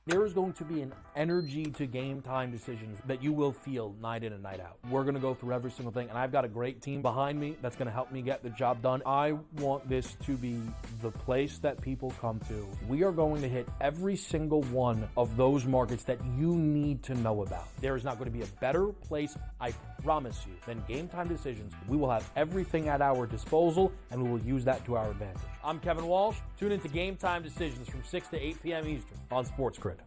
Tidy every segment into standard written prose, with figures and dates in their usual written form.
There is going to be an energy to game time decisions that you will feel night in and night out. We're going to go through every single thing, and I've got a great team behind me that's going to help me get the job done. I want this to be the place that people come to. We are going to hit every single one of those markets that you need to know about. There is not going to be a better place, I promise you, than Game Time Decisions. We will have everything at our disposal, and we will use that to our advantage. I'm Kevin Walsh. Tune into Game Time Decisions from 6 to 8 p.m. Eastern on SportsGrid.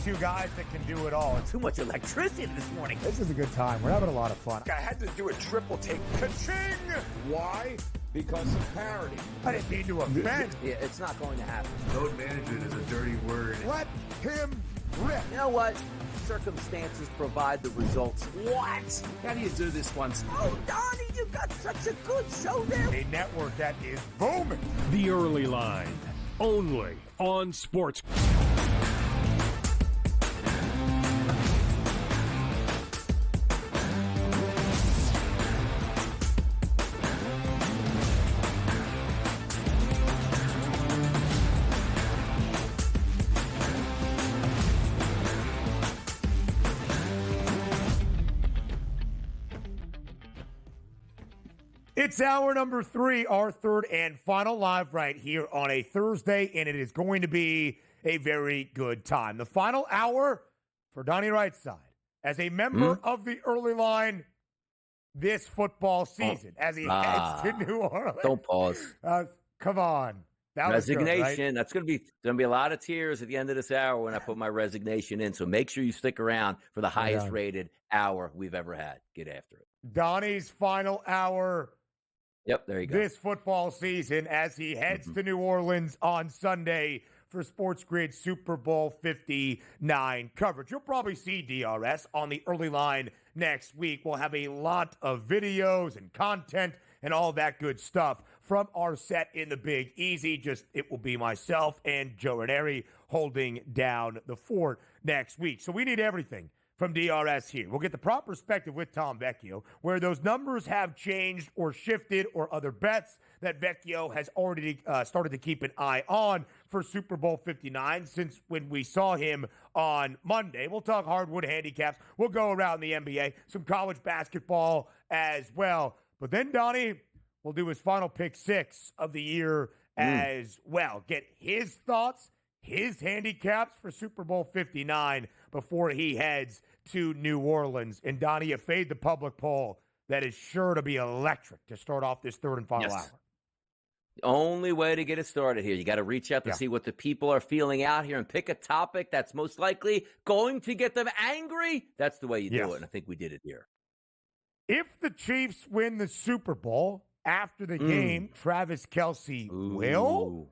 Two guys that can do it all. Too much electricity this morning. This is a good time. We're having a lot of fun. I had to do a triple take. Ka-ching! Why? Because of parity. I didn't mean to offend. Yeah, it's not going to happen. Load management is a dirty word. Let him rip. You know what? Circumstances provide the results. What? How do you do this once? Oh, Donnie, you got such a good show there. A network that is booming. The Early Line, only on Sports. It's hour number 3, our third and final live right here on a Thursday, and it is going to be a very good time. The final hour for Donnie Rightside as a member of the Early Line this football season as he heads to New Orleans. Don't pause. Come on. That resignation. Was good, right? That's going to be a lot of tears at the end of this hour when I put my resignation in. So make sure you stick around for the highest rated hour we've ever had. Get after it. Donnie's final hour. Yep, there you go. This football season as he heads to New Orleans on Sunday for SportsGrid Super Bowl 59 coverage. You'll probably see DRS on the Early Line next week. We'll have a lot of videos and content and all that good stuff from our set in the Big Easy. It will be myself and Joe Ranieri holding down the fort next week. So we need everything from DRS here. We'll get the prop perspective with Tom Vecchio, where those numbers have changed or shifted, or other bets that Vecchio has already started to keep an eye on for Super Bowl 59 since when we saw him on Monday. We'll talk hardwood handicaps. We'll go around the NBA, some college basketball as well. But then Donnie will do his final pick 6 of the year as well. Get his thoughts, his handicaps for Super Bowl 59 before he heads to New Orleans. And Donnie, you fade the public poll that is sure to be electric to start off this third and final hour. The only way to get it started here, you got to reach out to see what the people are feeling out here and pick a topic that's most likely going to get them angry. That's the way you do it, and I think we did it here. If the Chiefs win the Super Bowl after the game, Travis Kelce will?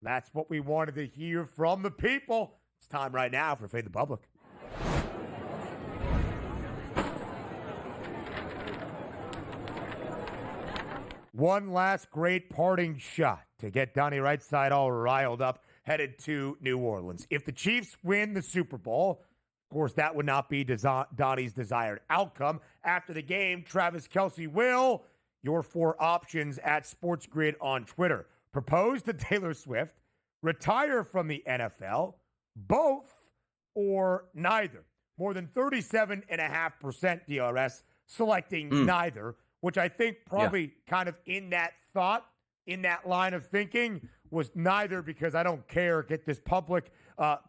That's what we wanted to hear from the people. It's time right now for Fade the Public. One last great parting shot to get Donnie Rightside all riled up, headed to New Orleans. If the Chiefs win the Super Bowl, of course, that would not be Donnie's desired outcome. After the game, Travis Kelce will. Your 4 options at SportsGrid on Twitter. Propose to Taylor Swift, retire from the NFL, both or neither. More than 37.5% DRS selecting neither, which I think probably kind of in that thought, in that line of thinking, was neither, because I don't care. Get this public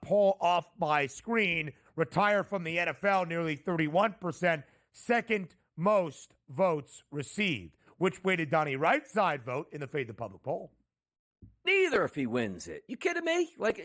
poll off my screen. Retire from the NFL, nearly 31%. Second most votes received. Which way did Donnie Rightside vote in the Fade the Public poll? Neither if he wins it. You kidding me? Like,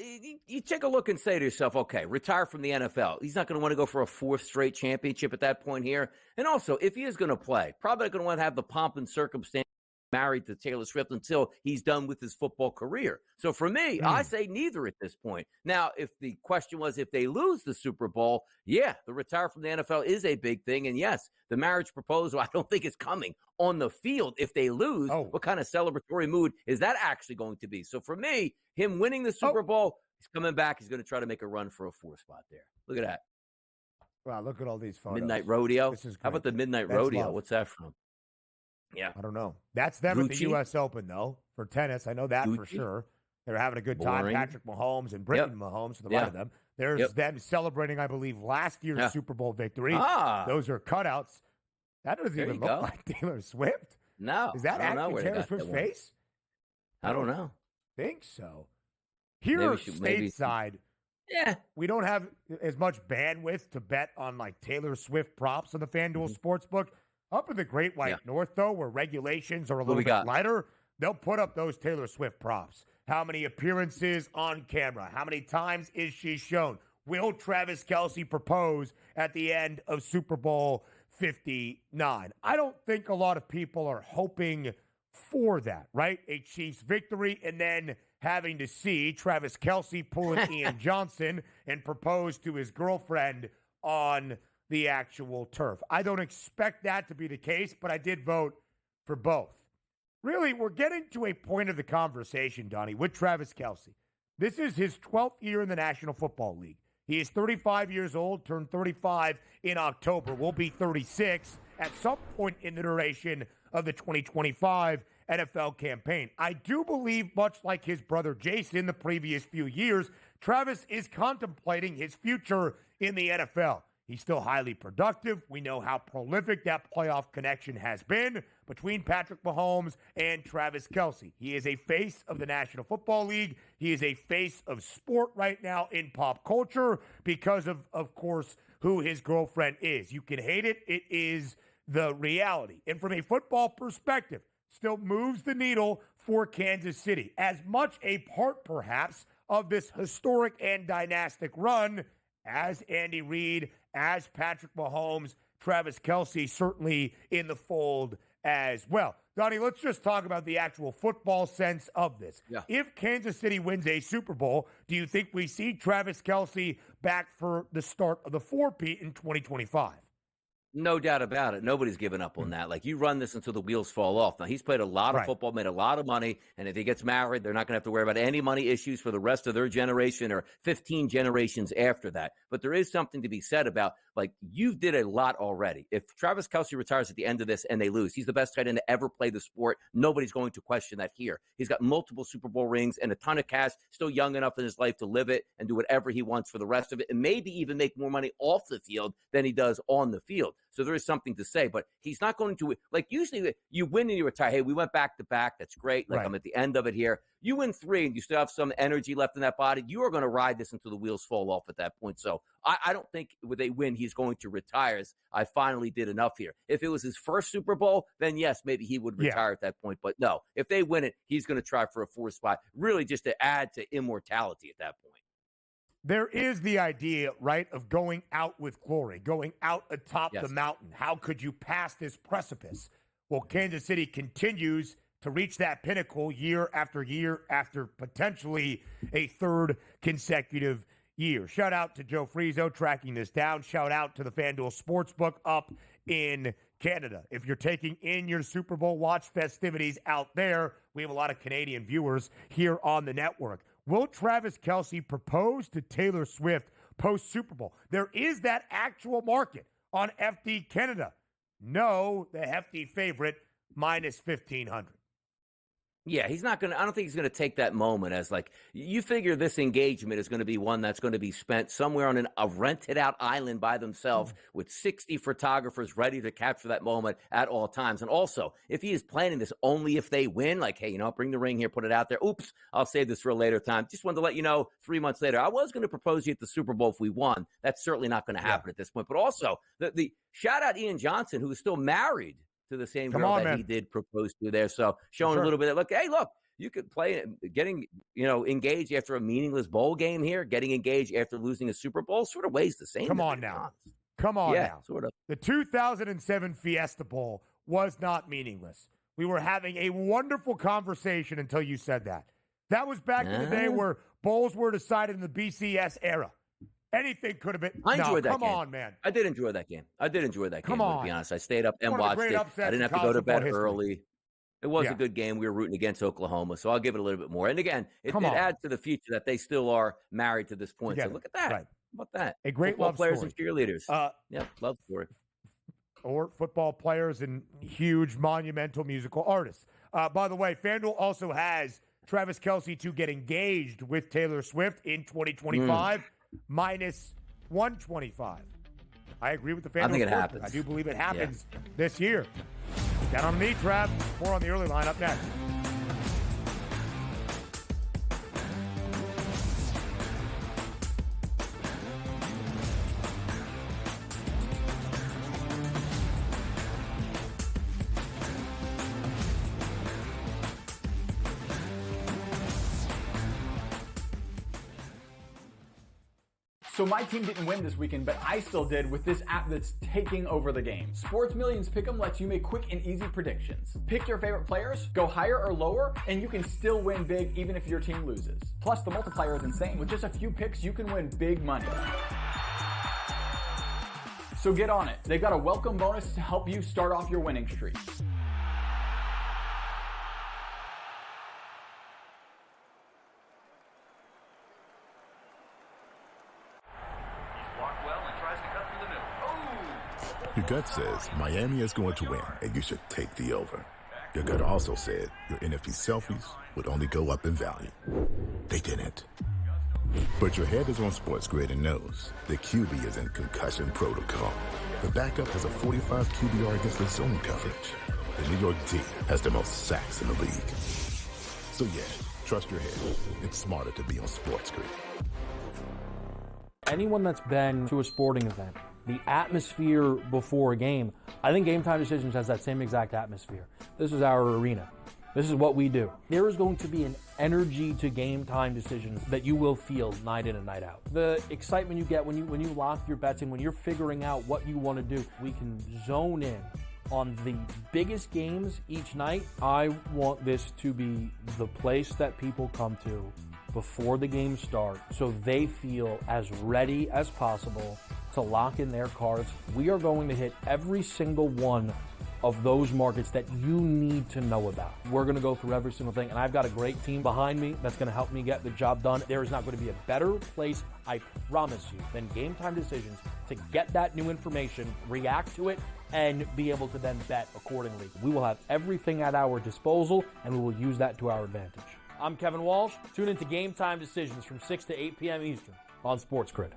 you take a look and say to yourself, okay, retire from the NFL. He's not going to want to go for a 4th straight championship at that point here. And also, if he is going to play, probably not going to want to have the pomp and circumstance married to Taylor Swift until he's done with his football career. So for me, I say neither at this point. Now, if the question was if they lose the Super Bowl, yeah, the retire from the NFL is a big thing. And yes, the marriage proposal, I don't think it's coming on the field. If they lose, what kind of celebratory mood is that actually going to be? So for me, him winning the Super Bowl, he's coming back. He's going to try to make a run for a 4 spot there. Look at that. Wow, look at all these photos. Midnight Rodeo. This is great. How about the Midnight Rodeo? What's that from? Yeah. I don't know. That's them at the U.S. Open, though, for tennis. I know that for sure. They're having a good time. Patrick Mahomes and Brittany Mahomes to the right of them. There's them celebrating, I believe, last year's Super Bowl victory. Those are cutouts. That doesn't even look like Taylor Swift. No. Is that actually Taylor Swift's face? I don't know. Think so. Here, stateside, we don't have as much bandwidth to bet on like Taylor Swift props on the FanDuel Sportsbook. Up in the Great White North, though, where regulations are a little bit lighter, they'll put up those Taylor Swift props. How many appearances on camera? How many times is she shown? Will Travis Kelce propose at the end of Super Bowl 59? I don't think a lot of people are hoping for that, right? A Chiefs victory and then having to see Travis Kelce pull an Ian Johnson and propose to his girlfriend on the actual turf. I don't expect that to be the case, but I did vote for both. Really, we're getting to a point of the conversation, Donnie, with Travis Kelce. This is his 12th year in the National Football League. He is 35 years old, turned 35 in October, will be 36 at some point in the duration of the 2025 NFL campaign. I do believe, much like his brother Jason the previous few years, Travis is contemplating his future in the NFL. He's still highly productive. We know how prolific that playoff connection has been between Patrick Mahomes and Travis Kelce. He is a face of the National Football League. He is a face of sport right now in pop culture because of course, who his girlfriend is. You can hate it. It is the reality. And from a football perspective, still moves the needle for Kansas City. As much a part, perhaps, of this historic and dynastic run as Andy Reid, as Patrick Mahomes, Travis Kelce certainly in the fold as well. Donnie, let's just talk about the actual football sense of this. If Kansas City wins a Super Bowl, do you think we see Travis Kelce back for the start of the 4-peat in 2025? No doubt about it. Nobody's given up on that. Like, you run this until the wheels fall off. Now, he's played a lot of football, made a lot of money, and if he gets married, they're not going to have to worry about any money issues for the rest of their generation or 15 generations after that. But there is something to be said about, like, you did a lot already. If Travis Kelce retires at the end of this and they lose, he's the best tight end to ever play the sport. Nobody's going to question that here. He's got multiple Super Bowl rings and a ton of cash, still young enough in his life to live it and do whatever he wants for the rest of it, and maybe even make more money off the field than he does on the field. So there is something to say, but he's not going to, like, usually you win and you retire. Hey, we went back to back. That's great. Like, I'm at the end of it here. You win 3 and you still have some energy left in that body. You are going to ride this until the wheels fall off at that point. So I don't think when they win, he's going to retire. I finally did enough here. If it was his first Super Bowl, then yes, maybe he would retire at that point. But no, if they win it, he's going to try for a 4 spot, really just to add to immortality at that point. There is the idea, right, of going out with glory, going out atop the mountain. How could you pass this precipice? Well, Kansas City continues to reach that pinnacle year after potentially a third consecutive year. Shout out to Joe Frizo tracking this down. Shout out to the FanDuel Sportsbook up in Canada. If you're taking in your Super Bowl watch festivities out there, we have a lot of Canadian viewers here on the network. Will Travis Kelce propose to Taylor Swift post-Super Bowl? There is that actual market on FD Canada. No, the hefty favorite, minus 1,500. Yeah, he's not going to – I don't think he's going to take that moment as, like, you figure this engagement is going to be one that's going to be spent somewhere on a rented-out island by themselves with 60 photographers ready to capture that moment at all times. And also, if he is planning this only if they win, like, hey, bring the ring here, put it out there. Oops, I'll save this for a later time. Just wanted to let you know 3 months later, I was going to propose you at the Super Bowl if we won. That's certainly not going to happen at this point. But also, the shout-out Ian Johnson, who is still married to the same girl that he did propose to there. So showing a little bit of, look, hey, look, you could play getting, engaged after a meaningless bowl game here, getting engaged after losing a Super Bowl, sort of weighs the same. Come on now. Sort of. The 2007 Fiesta Bowl was not meaningless. We were having a wonderful conversation until you said that. That was back in the day where bowls were decided in the BCS era. Anything could have been. I enjoyed that game. Come on, man. I did enjoy that game. Come on. To be honest. I stayed up and One of the watched great it. upsets I didn't in have to go to bed college football early. It was a good game. We were rooting against Oklahoma, so I'll give it a little bit more. And again, it adds to the future that they still are married to this point. So look at that. Right. How about that? A great football love players story. and cheerleaders. Love story. Or football players and huge monumental musical artists. By the way, FanDuel also has Travis Kelce to get engaged with Taylor Swift in 2025, minus 125. I agree with the FanDuel. I think it Sportsbook. happens. I do believe it happens this year. Down on me, Trav. More on the early line up next. So my team didn't win this weekend, but I still did with this app that's taking over the game. Sports Millions Pick'em lets you make quick and easy predictions. Pick your favorite players, go higher or lower, and you can still win big even if your team loses. Plus, the multiplier is insane. With just a few picks, you can win big money. So get on it. They've got a welcome bonus to help you start off your winning streak. Your gut says Miami is going to win, and you should take the over. Your gut also said your NFT selfies would only go up in value. They didn't. But your head is on SportsGrid and knows the QB is in concussion protocol. The backup has a 45 QBR against the zone coverage. The New York D has the most sacks in the league. So yeah, trust your head. It's smarter to be on SportsGrid. Anyone that's been to a sporting event, the atmosphere before a game, I think Game Time Decisions has that same exact atmosphere. This is our arena. This is what we do. There is going to be an energy to Game Time Decisions that you will feel night in and night out. The excitement you get when you lock your bets in, when you're figuring out what you want to do, we can zone in on the biggest games each night. I want this to be the place that people come to before the games start so they feel as ready as possible to lock in their cards. We are going to hit every single one of those markets that you need to know about. We're going to go through every single thing, and I've got a great team behind me that's going to help me get the job done. There is not going to be a better place, I promise you, than Game Time Decisions to get that new information, react to it, and be able to then bet accordingly. We will have everything at our disposal, and we will use that to our advantage. I'm Kevin Walsh. Tune into Game Time Decisions from 6 to 8 p.m. Eastern on SportsGrid.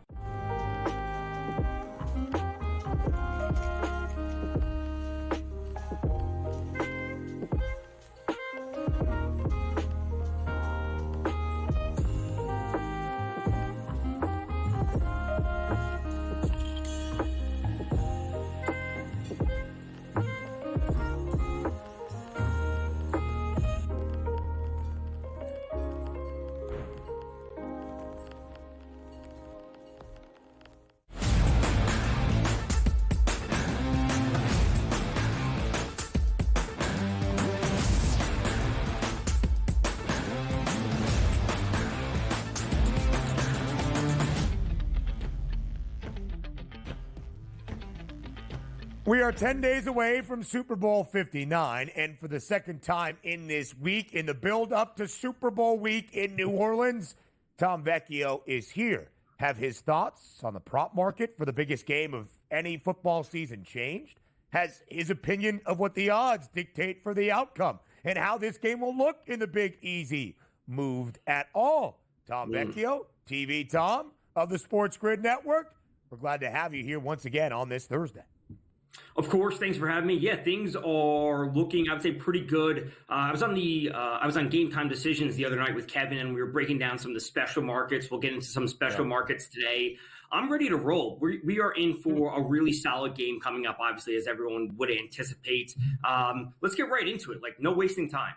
We are 10 days away from Super Bowl 59, and for the second time in this week, in the build-up to Super Bowl week in New Orleans, Tom Vecchio is here. Have his thoughts on the prop market for the biggest game of any football season changed? Has his opinion of what the odds dictate for the outcome and how this game will look in the Big Easy moved at all? Tom Vecchio, TV Tom of the SportsGrid Network. We're glad to have you here once again on this Thursday. Of course, thanks for having me. Yeah, things are looking, I would say, pretty good. I was on Game Time Decisions the other night with Kevin, and we were breaking down some of the special markets. We'll get into some special markets today. I'm ready to roll. We are in for a really solid game coming up, obviously, as everyone would anticipate. Let's get right into it. Like, no wasting time.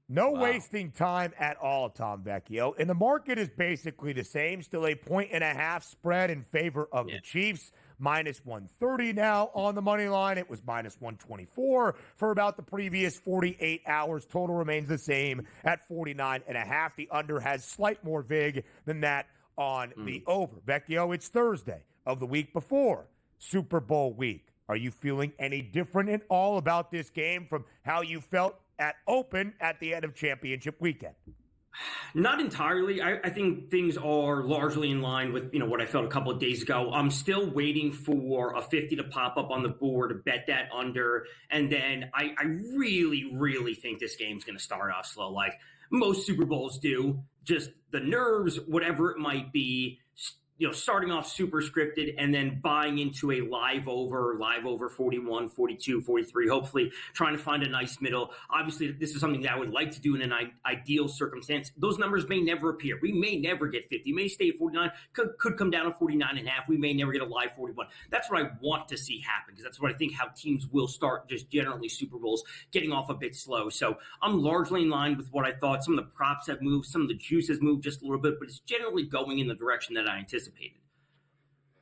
No wasting time at all, Tom Vecchio. And the market is basically the same. Still a 1.5 spread in favor of the Chiefs. minus 130 now on the money line. It was minus 124 for about the previous 48 hours. Total remains the same at 49.5. The under has slight more vig than that on the over. Vecchio, it's Thursday of the week before Super Bowl week. Are you feeling any different at all about this game from how you felt at open at the end of championship weekend? Not entirely. I think things are largely in line with, what I felt a couple of days ago. I'm still waiting for a 50 to pop up on the board to bet that under. And then I really, really think this game's going to start off slow, like most Super Bowls do. Just the nerves, whatever it might be, starting off super scripted and then buying into a live over 41, 42, 43, hopefully trying to find a nice middle. Obviously, this is something that I would like to do in an ideal circumstance. Those numbers may never appear. We may never get 50. We may stay at 49, could come down to 49.5. We may never get a live 41. That's what I want to see happen because that's what I think how teams will start just generally Super Bowls, getting off a bit slow. So I'm largely in line with what I thought. Some of the props have moved. Some of the juice has moved just a little bit, but it's generally going in the direction that I anticipated.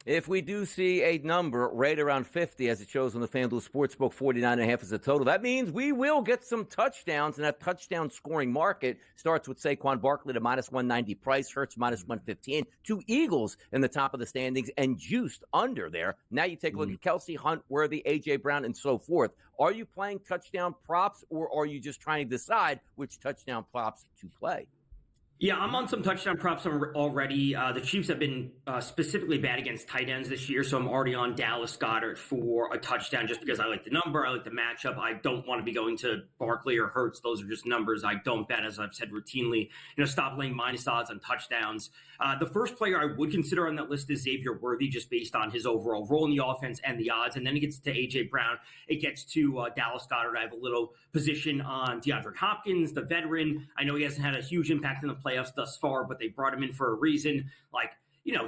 If we do see a number right around 50, as it shows on the FanDuel Sportsbook, 49.5 is the total, that means we will get some touchdowns, and that touchdown scoring market starts with Saquon Barkley at minus 190 price, Hurts minus 115, two Eagles in the top of the standings and juiced under there. Now you take a look at Kelsey, Hunt, Worthy, A.J. Brown, and so forth. Are you playing touchdown props, or are you just trying to decide which touchdown props to play? Yeah, I'm on some touchdown props already. The Chiefs have been specifically bad against tight ends this year, so I'm already on Dallas Goedert for a touchdown just because I like the number, I like the matchup. I don't want to be going to Barkley or Hurts. Those are just numbers I don't bet, as I've said routinely. Stop laying minus odds on touchdowns. The first player I would consider on that list is Xavier Worthy, just based on his overall role in the offense and the odds. And then it gets to A.J. Brown. It gets to Dallas Goedert. I have a little position on DeAndre Hopkins, the veteran. I know he hasn't had a huge impact in the playoffs thus far, but they brought him in for a reason.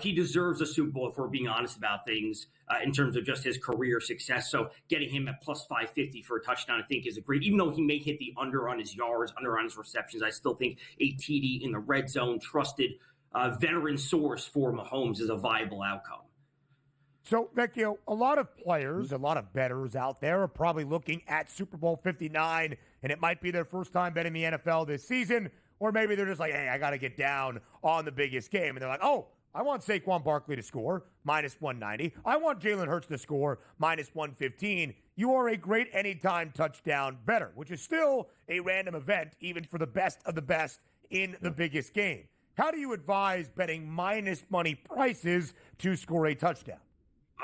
He deserves a Super Bowl if we're being honest about things in terms of just his career success. So getting him at plus 550 for a touchdown, I think, is a great, even though he may hit the under on his yards, under on his receptions, I still think a TD in the red zone, trusted veteran source for Mahomes is a viable outcome. So, Vecchio, a lot of players, a lot of bettors out there are probably looking at Super Bowl 59, and it might be their first time betting the NFL this season, or maybe they're just like, hey, I got to get down on the biggest game. And they're like, oh, I want Saquon Barkley to score, minus 190. I want Jalen Hurts to score, minus 115. You are a great anytime touchdown bettor, which is still a random event, even for the best of the best in the biggest game. How do you advise betting minus money prices to score a touchdown?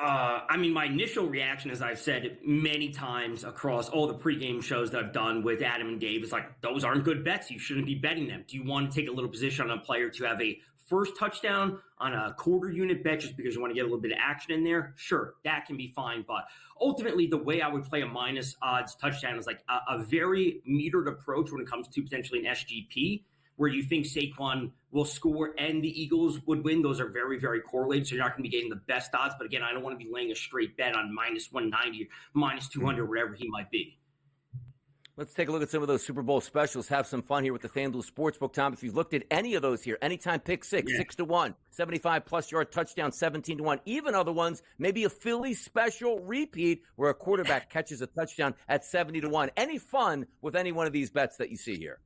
My initial reaction, as I've said many times across all the pregame shows that I've done with Adam and Dave, is like, those aren't good bets. You shouldn't be betting them. Do you want to take a little position on a player to have a first touchdown on a quarter unit bet just because you want to get a little bit of action in there? Sure, that can be fine. But ultimately, the way I would play a minus odds touchdown is like a very metered approach when it comes to potentially an SGP, where you think Saquon will score and the Eagles would win. Those are very, very correlated, so you're not going to be getting the best odds. But again, I don't want to be laying a straight bet on minus 190, minus 200, whatever he might be. Let's take a look at some of those Super Bowl specials. Have some fun here with the FanDuel Sportsbook. Tom, if you've looked at any of those here, anytime pick six, 6-1, 75-plus yard touchdown, 17-1. Even other ones, maybe a Philly special repeat where a quarterback catches a touchdown at 70-1. Any fun with any one of these bets that you see here?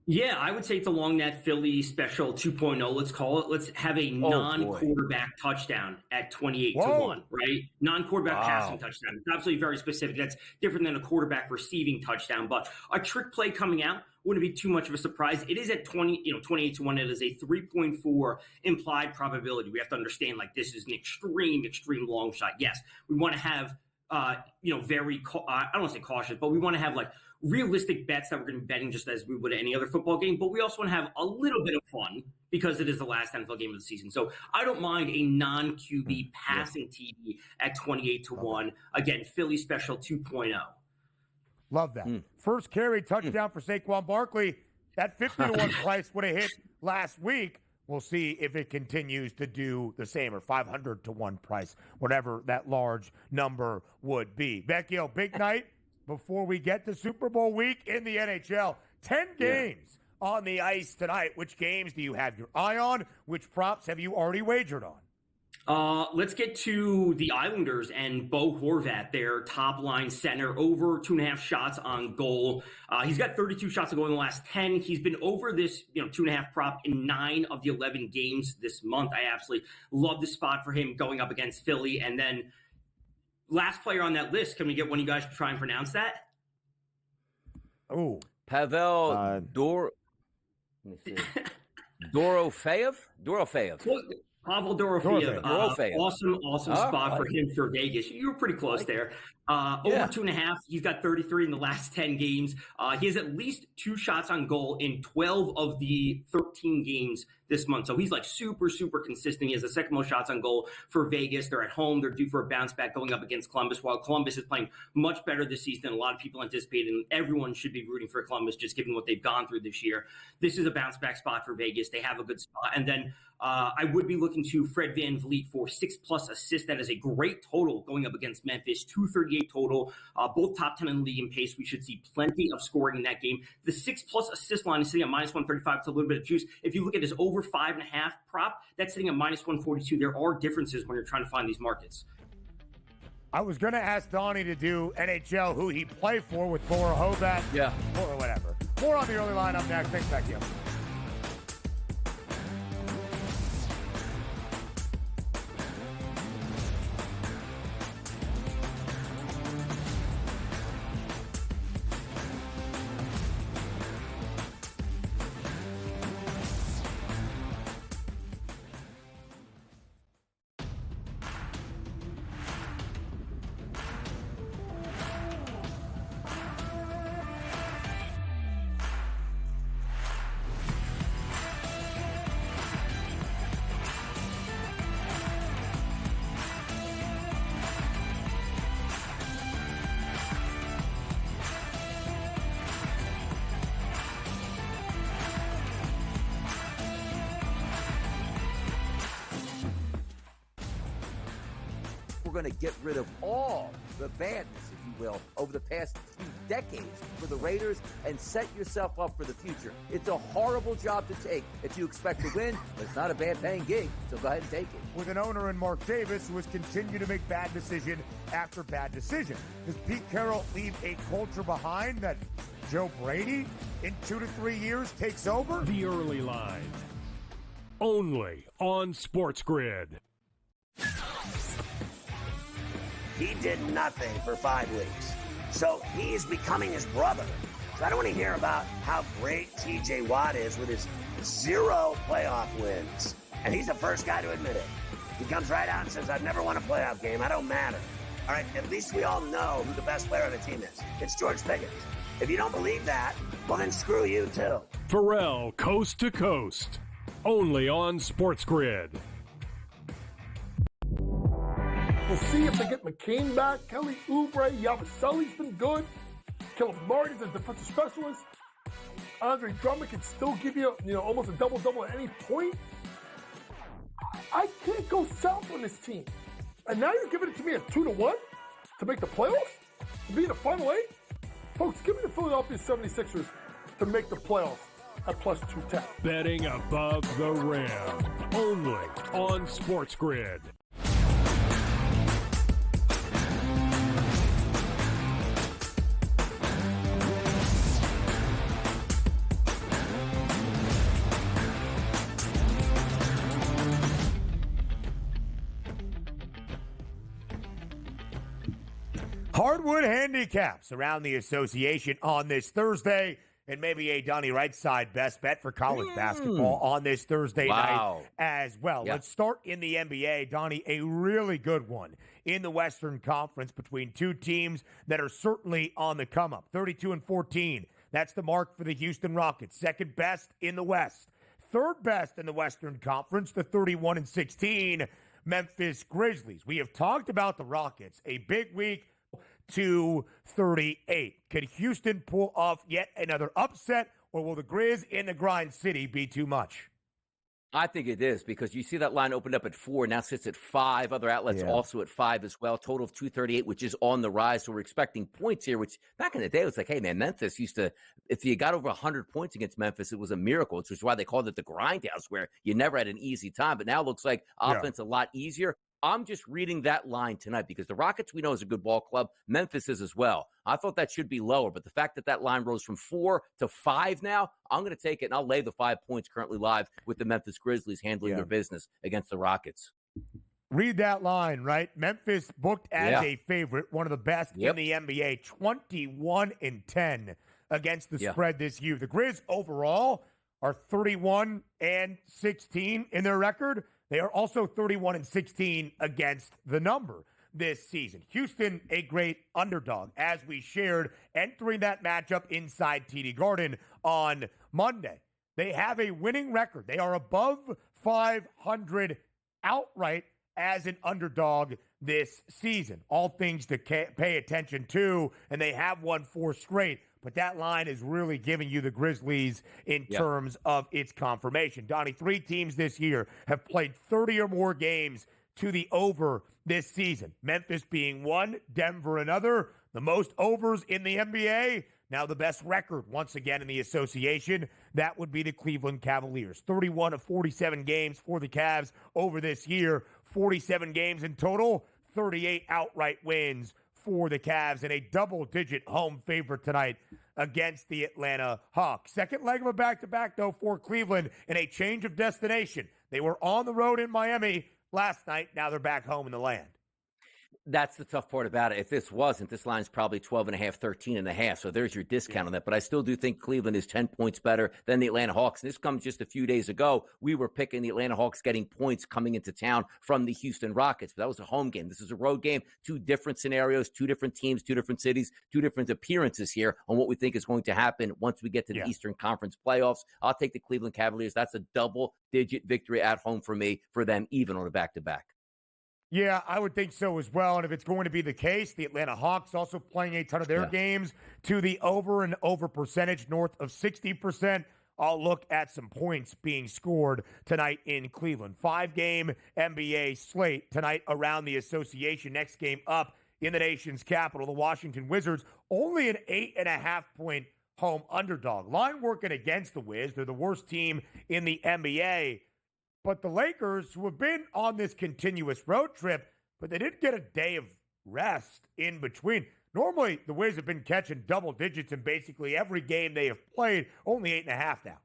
Yeah, I would say it's along that Philly special 2.0, let's call it. Let's have a non-quarterback touchdown at 28-1, right? Non-quarterback passing touchdown. It's absolutely very specific. That's different than a quarterback receiving touchdown. But a trick play coming out wouldn't be too much of a surprise. It is at 28-1. It is a 3.4 implied probability. We have to understand, this is an extreme long shot. Yes, we want to have, I don't want to say cautious, but we want to have, realistic bets that we're going to be betting just as we would at any other football game, but we also want to have a little bit of fun because it is the last NFL game of the season. So I don't mind a non-QB passing TD at 28-1. Again, Philly special 2.0. Love that. First carry touchdown for Saquon Barkley. That 50-1 price would have hit last week. We'll see if it continues to do the same, or 500-1 price, whatever that large number would be. Vecchio, big night before we get to Super Bowl week in the NHL. 10 games on the ice tonight. Which games do you have your eye on? Which props have you already wagered on? Let's get to the Islanders and Bo Horvat, their top line center, over 2.5 shots on goal. He's got 32 shots on goal in the last 10. He's been over this 2.5 prop in 9 of the 11 games this month. I absolutely love the spot for him going up against Philly. And then last player on that list, can we get one of you guys to try and pronounce that? Oh, Pavel Dorofeyev? Pavel Dorofeyev. Dorofeyev. Awesome spot for him for Vegas. You were pretty close there. Over 2.5. He's got 33 in the last 10 games. He has at least 2 shots on goal in 12 of the 13 games this month. So he's like super, super consistent. He has the second most shots on goal for Vegas. They're at home. They're due for a bounce back going up against Columbus, while Columbus is playing much better this season than a lot of people anticipated. And everyone should be rooting for Columbus, just given what they've gone through this year. This is a bounce back spot for Vegas. They have a good spot. And then I would be looking to Fred VanVleet for 6+ assists. That is a great total going up against Memphis. 238 total, both top 10 in the league in pace. We should see plenty of scoring in that game. The 6+ assist line is sitting at -135. It's a little bit of juice. If you look at his over 5.5 prop, that's sitting at -142. There are differences when you're trying to find these markets. I was going to ask Donnie to do NHL, who he played for with Bora Hovat. Yeah. Or whatever. More on the early line up next. Thanks, Vecchio. We're going to get rid of all the badness, if you will, over the past few decades for the Raiders and set yourself up for the future. It's a horrible job to take if you expect to win, but it's not a bad paying gig, so go ahead and take it. With an owner in Mark Davis who has continued to make bad decision after bad decision. Does Pete Carroll leave a culture behind that Joe Brady in 2 to 3 years takes over? The early line. Only on SportsGrid. He did nothing for 5 weeks. So he's becoming his brother. So I don't want to hear about how great TJ Watt is with his 0 playoff wins. And he's the first guy to admit it. He comes right out and says, I've never won a playoff game. I don't matter. All right, at least we all know who the best player on the team is. It's George Pickens. If you don't believe that, well, then screw you, too. Pharrell, Coast to Coast. Only on SportsGrid. We'll see if they get McCain back. Kelly Oubre, Yabusele's been good. Caleb Martin's a defensive specialist. Andre Drummond can still give you, almost a double-double at any point. I can't go south on this team. And now you're giving it to me at 2-1 to make the playoffs? To be in the Final 8? Folks, give me the Philadelphia 76ers to make the playoffs at +210. Betting above the rim. Only on SportsGrid. Hardwood handicaps around the association on this Thursday, and maybe a Donnie right side best bet for college basketball on this Thursday night as well. Yeah. Let's start in the NBA. Donnie, a really good one in the Western Conference between two teams that are certainly on the come up. 32-14. That's the mark for the Houston Rockets. Second best in the West. Third best in the Western Conference, the 31-16 Memphis Grizzlies. We have talked about the Rockets. A big week. 238. Could Houston pull off yet another upset, or will the Grizz in the grind city be too much? I think it is because you see that line opened up at 4, now sits at 5. Other outlets also at 5 as well. Total of 238, which is on the rise. So we're expecting points here, which back in the day it was like, hey, man, Memphis used to, if you got over 100 points against Memphis, it was a miracle, which is why they called it the grindhouse, where you never had an easy time. But now it looks like offense a lot easier. I'm just reading that line tonight because the Rockets, we know, is a good ball club. Memphis is as well. I thought that should be lower, but the fact that that line rose from 4 to 5 now, I'm going to take it, and I'll lay the 5 points currently live with the Memphis Grizzlies handling their business against the Rockets. Read that line, right? Memphis booked as a favorite, one of the best in the NBA, 21-10 against the spread this year. The Grizz overall are 31-16 in their record. They are also 31-16 against the number this season. Houston, a great underdog, as we shared, entering that matchup inside TD Garden on Monday. They have a winning record. They are above 500 outright as an underdog this season. All things to pay attention to, and they have won 4 straight. But that line is really giving you the Grizzlies in terms of its confirmation. Donnie, 3 teams this year have played 30 or more games to the over this season. Memphis being one, Denver another. The most overs in the NBA. Now the best record, once again, in the association, that would be the Cleveland Cavaliers. 31 of 47 games for the Cavs over this year. 47 games in total, 38 outright wins for the Cavs, and a double-digit home favorite tonight against the Atlanta Hawks. Second leg of a back-to-back, though, for Cleveland in a change of destination. They were on the road in Miami last night. Now they're back home in the land. That's the tough part about it. If this line's probably 12.5, 13.5. So there's your discount on that. But I still do think Cleveland is 10 points better than the Atlanta Hawks. And this comes just a few days ago. We were picking the Atlanta Hawks getting points coming into town from the Houston Rockets. But that was a home game. This is a road game. 2 different scenarios, 2 different teams, 2 different cities, 2 different appearances here on what we think is going to happen once we get to the Eastern Conference playoffs. I'll take the Cleveland Cavaliers. That's a double-digit victory at home for me, for them, even on a back-to-back. Yeah, I would think so as well. And if it's going to be the case, the Atlanta Hawks also playing a ton of their games to the over and over percentage north of 60%. I'll look at some points being scored tonight in Cleveland. 5-game NBA slate tonight around the association. Next game up in the nation's capital, the Washington Wizards, only an 8.5-point home underdog. Line working against the Wiz. They're the worst team in the NBA. But the Lakers, who have been on this continuous road trip, but they didn't get a day of rest in between. Normally, the Wiz have been catching double digits in basically every game they have played, only 8.5 now.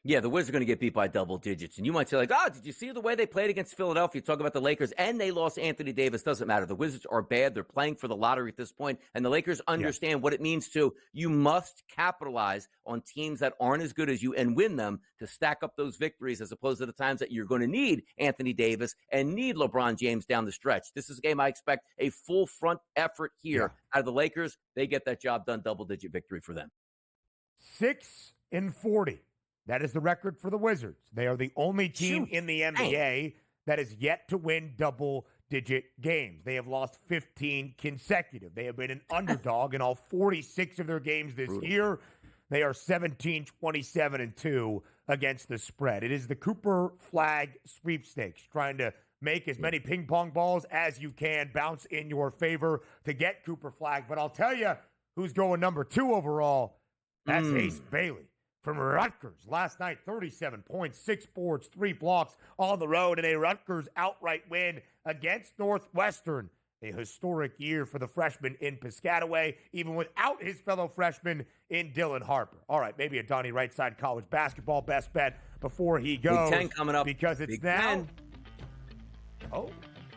Yeah, the Wizards are going to get beat by double digits. And you might say, like, did you see the way they played against Philadelphia? Talk about the Lakers, and they lost Anthony Davis. Doesn't matter. The Wizards are bad. They're playing for the lottery at this point, and the Lakers understand what it means to, you must capitalize on teams that aren't as good as you and win them to stack up those victories, as opposed to the times that you're going to need Anthony Davis and need LeBron James down the stretch. This is a game I expect a full front effort here out of the Lakers. They get that job done. Double-digit victory for them. 6-40. That is the record for the Wizards. They are the only team in the NBA that has yet to win double-digit games. They have lost 15 consecutive. They have been an underdog in all 46 of their games this year. They are 17-27-2 against the spread. It is the Cooper Flag sweepstakes, trying to make as many ping pong balls as you can bounce in your favor to get Cooper Flag. But I'll tell you who's going number 2 overall. That's Ace Bailey from Rutgers. Last night, 37 points, 6 boards, 3 blocks on the road, and a Rutgers outright win against Northwestern. A historic year for the freshman in Piscataway, even without his fellow freshman in Dylan Harper. All right, maybe a Donnie right side college basketball best bet before he goes. Big Ten coming up. Because it's Big now. Ten. Oh,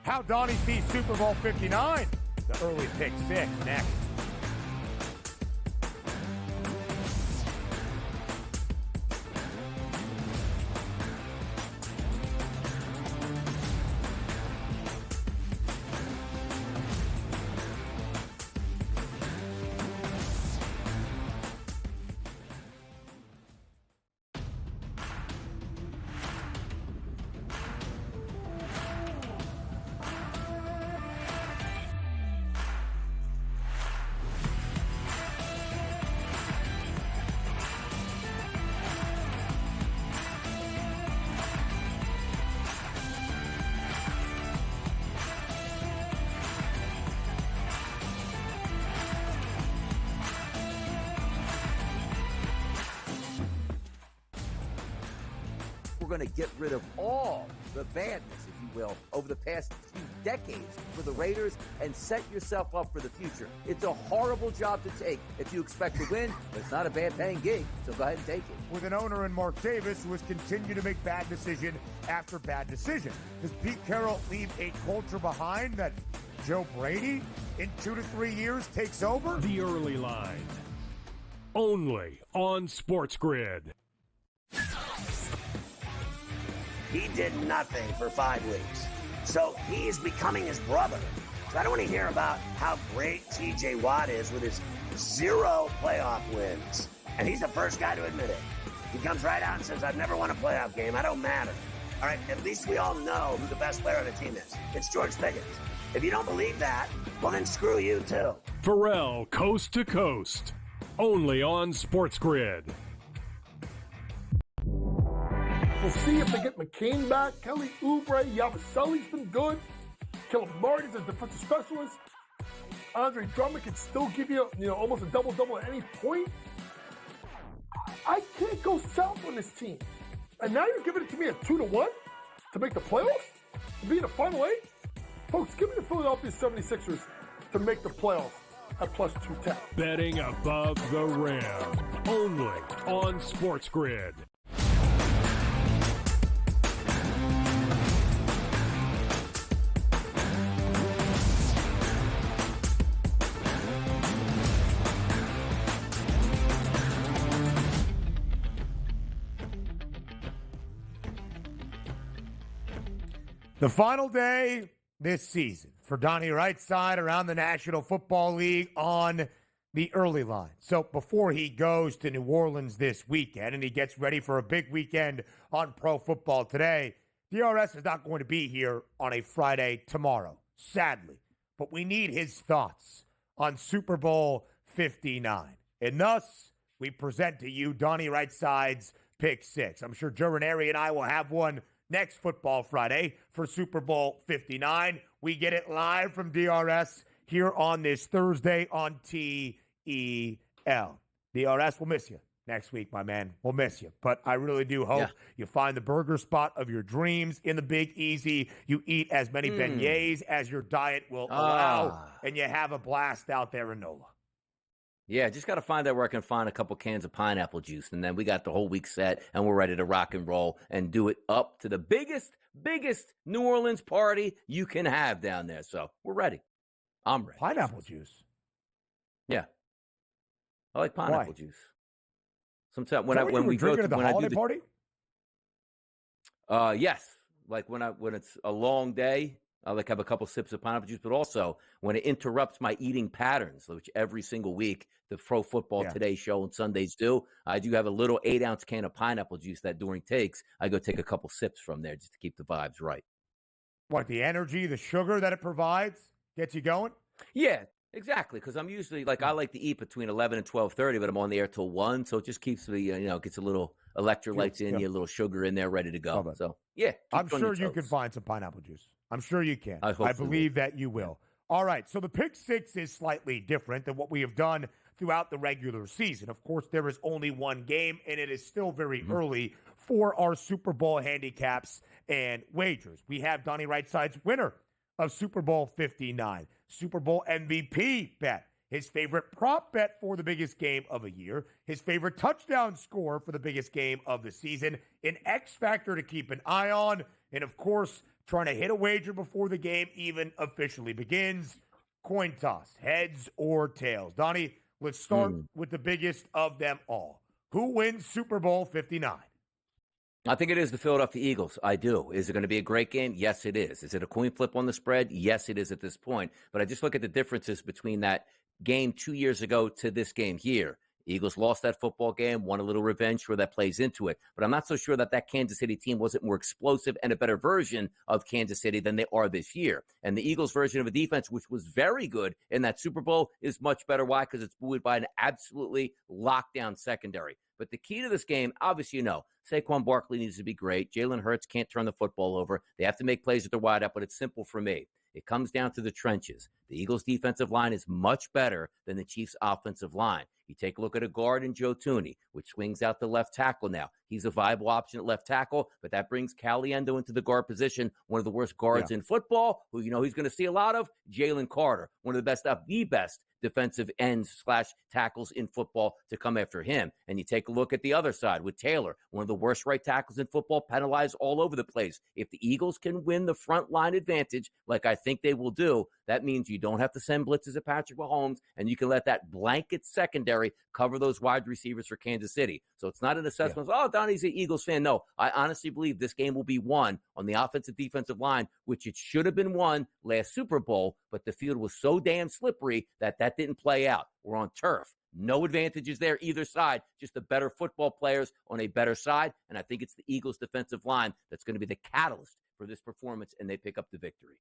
how Donnie sees Super Bowl 59. The early pick 6 next. We're going to get rid of all the badness, if you will, over the past few decades for the Raiders and set yourself up for the future. It's a horrible job to take if you expect to win, but it's not a bad paying gig, so go ahead and take it. With an owner in Mark Davis who has continued to make bad decision after bad decision. Does Pete Carroll leave a culture behind that Joe Brady in 2 to 3 years takes over? The Early Line. Only on SportsGrid. He did nothing for 5 weeks. So he is becoming his brother. So I don't want to hear about how great TJ Watt is with his 0 playoff wins. And he's the first guy to admit it. He comes right out and says, I've never won a playoff game. I don't matter. All right, at least we all know who the best player on the team is. It's George Pickens. If you don't believe that, well, then screw you, too. Pharrell, Coast to Coast. Only on SportsGrid. We'll see if they get McCain back. Kelly Oubre, Yabusele's been good. Caleb Martin's a defensive specialist. Andre Drummond can still give you, almost a double-double at any point. I can't go south on this team. And now you're giving it to me at 2-1 to make the playoffs? To be in the Final 8? Folks, give me the Philadelphia 76ers to make the playoffs at plus 210. Betting above the rim. Only on SportsGrid. The final day this season for Donnie Rightside around the National Football League on the early line. So before he goes to New Orleans this weekend and he gets ready for a big weekend on Pro Football Today, DRS is not going to be here on a Friday tomorrow, sadly. But we need his thoughts on Super Bowl 59. And thus, we present to you Donnie Rightside's Pick 6. I'm sure Joe Ranieri and I will have one next Football Friday for Super Bowl 59. We get it live from DRS here on this Thursday on TEL. DRS, we'll miss you next week, my man. We'll miss you. But I really do hope you find the burger spot of your dreams in the Big Easy. You eat as many beignets as your diet will allow, and you have a blast out there in NOLA. Yeah, just got to find out where I can find a couple cans of pineapple juice, and then we got the whole week set, and we're ready to rock and roll and do it up to the biggest New Orleans party you can have down there. So we're ready. I'm ready. Pineapple juice? Yeah. I like pineapple juice. Sometimes when we go to to the holiday party? Yes. Like when it's a long day, I like have a couple sips of pineapple juice, but also when it interrupts my eating patterns, which every single week the Pro Football Today show on Sundays do. I do have a little 8-ounce can of pineapple juice that during takes, I go take a couple sips from there just to keep the vibes right. What, the energy, the sugar that it provides gets you going? Yeah, exactly. Because I'm usually I like to eat between 11 and 12:30, but I'm on the air till 1, so it just keeps me, gets a little electrolytes in you, a little sugar in there, ready to go. So yeah, I'm sure you can find some pineapple juice. I'm sure you can. I believe that you will. All right, so the Pick 6 is slightly different than what we have done throughout the regular season. Of course, there is only one game, and it is still very early for our Super Bowl handicaps and wagers. We have Donnie Rightside's winner of Super Bowl 59, Super Bowl MVP bet, his favorite prop bet for the biggest game of a year, his favorite touchdown score for the biggest game of the season, an X factor to keep an eye on, and of course, trying to hit a wager before the game even officially begins. Coin toss, heads or tails. Donnie, let's start with the biggest of them all. Who wins Super Bowl 59? I think it is the Philadelphia Eagles. I do. Is it going to be a great game? Yes, it is. Is it a coin flip on the spread? Yes, it is at this point. But I just look at the differences between that game 2 years ago to this game here. Eagles lost that football game, won a little revenge, sure that plays into it. But I'm not so sure that Kansas City team wasn't more explosive and a better version of Kansas City than they are this year. And the Eagles version of a defense, which was very good in that Super Bowl, is much better. Why? Because it's buoyed by an absolutely lockdown secondary. But the key to this game, obviously, Saquon Barkley needs to be great. Jalen Hurts can't turn the football over. They have to make plays at the wide out, but it's simple for me. It comes down to the trenches. The Eagles' defensive line is much better than the Chiefs' offensive line. You take a look at a guard in Joe Thuney, which swings out the left tackle now. He's a viable option at left tackle, but that brings Caliendo into the guard position, one of the worst guards in football, who you know he's going to see a lot of, Jalen Carter, one of the best defensive ends / tackles in football to come after him. And you take a look at the other side with Taylor, one of the worst right tackles in football, penalized all over the place. If the Eagles can win the front line advantage, like I think they will do, that means you don't have to send blitzes at Patrick Mahomes, and you can let that blanket secondary cover those wide receivers for Kansas City. So it's not an assessment of, oh, Donnie's an Eagles fan. No, I honestly believe this game will be won on the offensive defensive line, which it should have been won last Super Bowl, but the field was so damn slippery that didn't play out. We're on turf. No advantages there either side, just the better football players on a better side. And I think it's the Eagles' defensive line that's going to be the catalyst for this performance, and they pick up the victory.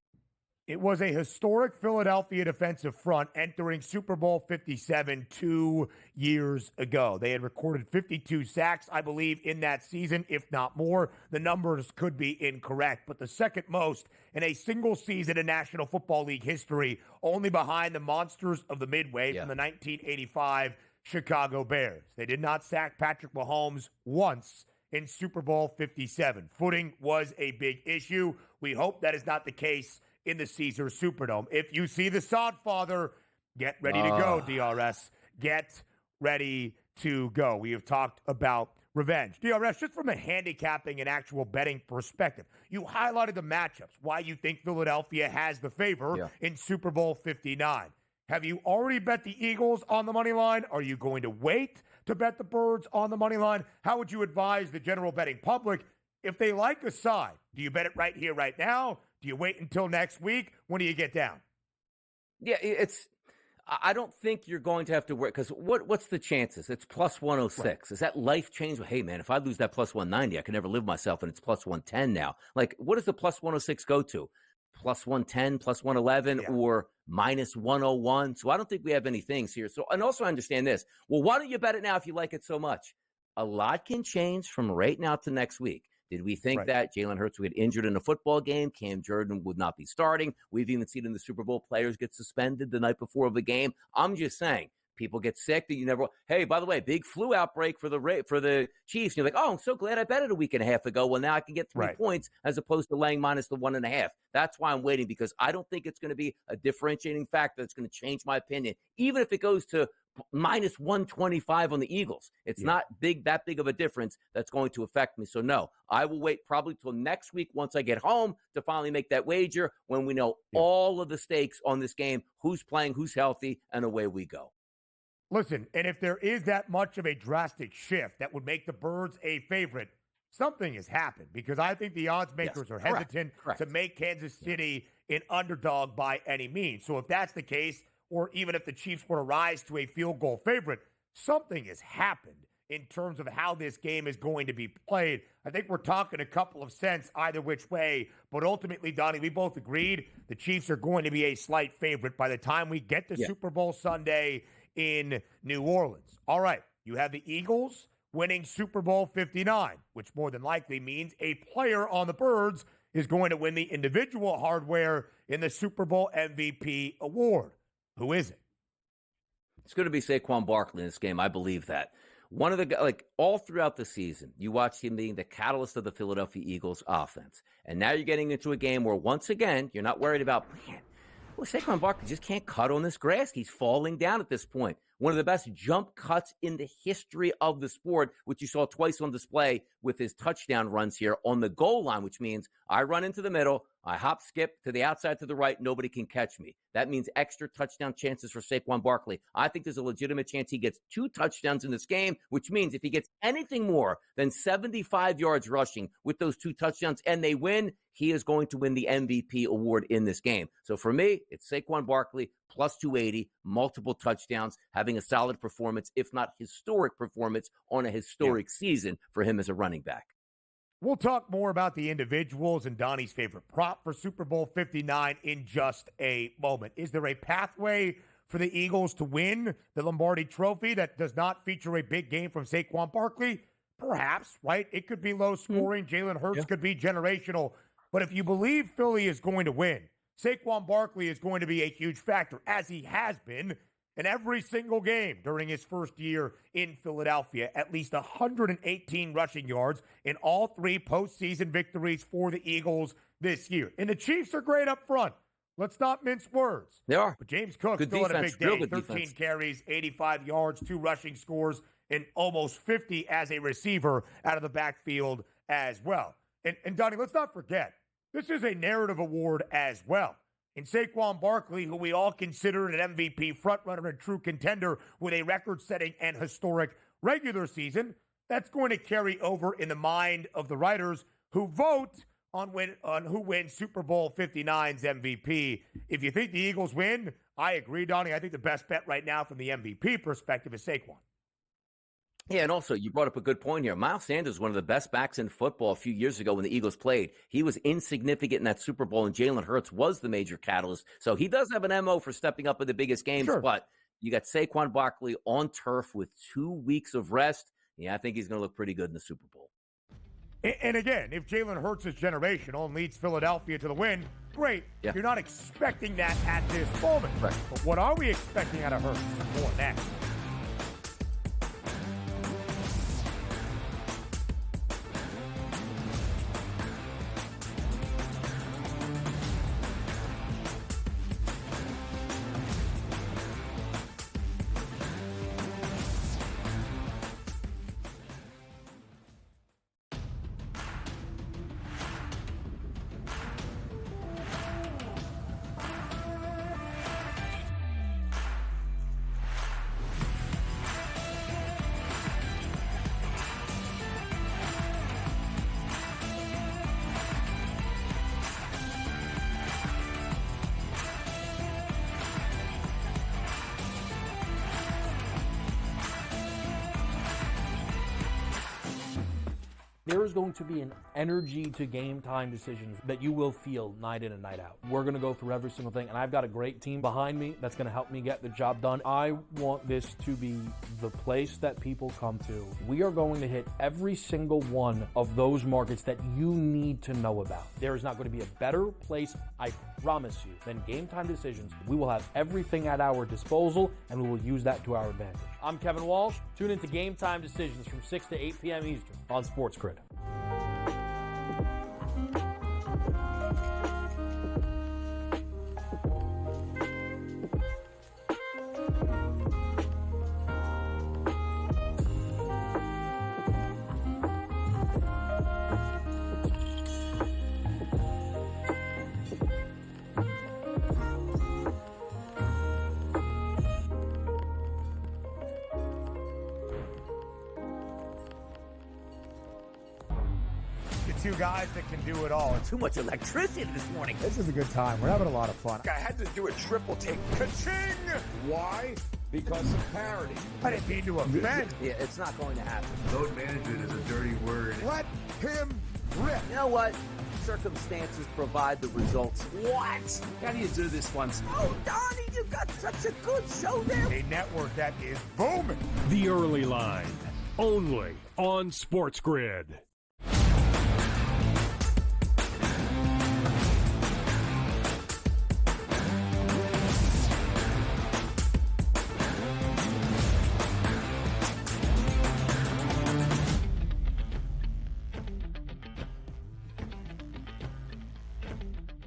It was a historic Philadelphia defensive front entering Super Bowl 57 2 years ago. They had recorded 52 sacks, I believe, in that season, if not more. The numbers could be incorrect, but the second most in a single season in National Football League history, only behind the monsters of the Midway from the 1985 Chicago Bears. They did not sack Patrick Mahomes once in Super Bowl 57. Footing was a big issue. We hope that is not the case in the Caesars Superdome. If you see the Sodfather, get ready to go, DRS. Get ready to go. We have talked about revenge. DRS, just from a handicapping and actual betting perspective, you highlighted the matchups, why you think Philadelphia has the favor in Super Bowl 59. Have you already bet the Eagles on the money line? Are you going to wait to bet the Birds on the money line? How would you advise the general betting public if they like a side? Do you bet it right here, right now? Do you wait until next week? When do you get down? Yeah, I don't think you're going to have to work, because what's the chances? It's plus 106. Right. Is that life change? Hey, man, if I lose that plus 190, I can never live myself, and it's plus 110 now. Like, what does the plus 106 go to? Plus 110, plus 111, or minus 101? So I don't think we have any things here. So, and also understand this. Well, why don't you bet it now if you like it so much? A lot can change from right now to next week. Did we think that Jalen Hurts would get injured in a football game? Cam Jordan would not be starting. We've even seen in the Super Bowl players get suspended the night before of the game. I'm just saying, people get sick that you never. Hey, by the way, big flu outbreak for the Chiefs. And you're like, oh, I'm so glad I bet it a week and a half ago. Well, now I can get 3 points as opposed to laying minus the 1.5. That's why I'm waiting, because I don't think it's going to be a differentiating factor that's going to change my opinion, even if it goes to minus 125 on the Eagles. It's not that big of a difference that's going to affect me. So no, I will wait probably till next week once I get home to finally make that wager, when we know all of the stakes on this game, who's playing, who's healthy, and away we go. Listen, and if there is that much of a drastic shift that would make the Birds a favorite, something has happened, because I think the odds makers are hesitant to make Kansas City an underdog by any means. So if that's the case, or even if the Chiefs were to rise to a field goal favorite, something has happened in terms of how this game is going to be played. I think we're talking a couple of cents either which way, but ultimately, Donnie, we both agreed the Chiefs are going to be a slight favorite by the time we get to Super Bowl Sunday in New Orleans. All right, you have the Eagles winning Super Bowl 59, which more than likely means a player on the Birds is going to win the individual hardware in the Super Bowl MVP award. Who is it? It's going to be Saquon Barkley in this game. I believe that. One of the, all throughout the season, you watched him being the catalyst of the Philadelphia Eagles offense. And now you're getting into a game where, once again, you're not worried about, Saquon Barkley just can't cut on this grass. He's falling down at this point. One of the best jump cuts in the history of the sport, which you saw twice on display with his touchdown runs here on the goal line, which means I run into the middle, I hop, skip to the outside, to the right, nobody can catch me. That means extra touchdown chances for Saquon Barkley. I think there's a legitimate chance he gets 2 touchdowns in this game, which means if he gets anything more than 75 yards rushing with those 2 touchdowns and they win, he is going to win the MVP award in this game. So for me, it's Saquon Barkley plus 280, multiple touchdowns, having a solid performance, if not historic performance, on a historic season for him as a running back. We'll talk more about the individuals and Donnie's favorite prop for Super Bowl 59 in just a moment. Is there a pathway for the Eagles to win the Lombardi Trophy that does not feature a big game from Saquon Barkley? Perhaps, right? It could be low scoring. Jalen Hurts could be generational. But if you believe Philly is going to win, Saquon Barkley is going to be a huge factor, as he has been in every single game during his first year in Philadelphia. At least 118 rushing yards in all 3 postseason victories for the Eagles this year. And the Chiefs are great up front. Let's not mince words. They are. But James Cook Good still had a defense, big real day. good 13 defense. carries, 85 yards, 2 rushing scores, and almost 50 as a receiver out of the backfield as well. And Donnie, let's not forget, this is a narrative award as well. And Saquon Barkley, who we all consider an MVP frontrunner and true contender with a record-setting and historic regular season, that's going to carry over in the mind of the writers who vote on who wins Super Bowl 59's MVP. If you think the Eagles win, I agree, Donnie. I think the best bet right now from the MVP perspective is Saquon. Yeah, and also, you brought up a good point here. Miles Sanders was one of the best backs in football a few years ago when the Eagles played. He was insignificant in that Super Bowl, and Jalen Hurts was the major catalyst. So he does have an MO for stepping up in the biggest games, Sure. But you got Saquon Barkley on turf with 2 weeks of rest. Yeah, I think he's going to look pretty good in the Super Bowl. And again, if Jalen Hurts is generational and leads Philadelphia to the win, great. Yeah. You're not expecting that at this moment. Right. But what are we expecting out of Hurts? More next. There is going to be an energy to game time decisions that you will feel night in and night out. We're going to go through every single thing, and I've got a great team behind me that's going to help me get the job done. I want this to be the place that people come to. We are going to hit every single one of those markets that you need to know about. There is not going to be a better place, I promise you, than Game Time Decisions. We will have everything at our disposal, and we will use that to our advantage. I'm Kevin Walsh. Tune into Game Time Decisions from 6 to 8 p.m. Eastern on SportsGrid. Two guys that can do it all. Too much electricity this morning. This is a good time. We're having a lot of fun. I had to do a triple take. Ka-ching! Why? Because of parity. I didn't mean to offend. Yeah, it's not going to happen. Load management is a dirty word. Let him rip. You know what? Circumstances provide the results. What? How do you do this once? Oh, Donnie, you got such a good show there. A network that is booming. The Early Line, only on SportsGrid.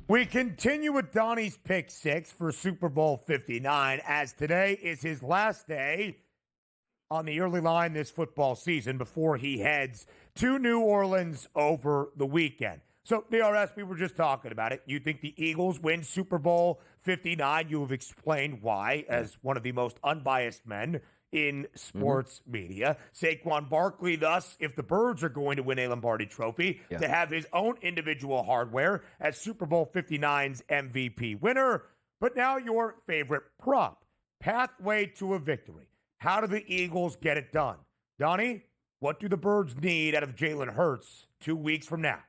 We continue with Donnie's pick six for Super Bowl 59, as today is his last day on the early line this football season before he heads to New Orleans over the weekend. So, DRS, we were just talking about it. You think the Eagles win Super Bowl 59. You have explained why, as one of the most unbiased men in sports media. Saquon Barkley, thus, if the Birds are going to win a Lombardi trophy, to have his own individual hardware as Super Bowl 59's MVP winner. But now your favorite prop, pathway to a victory. How do the Eagles get it done? Donnie, what do the Birds need out of Jalen Hurts 2 weeks from now?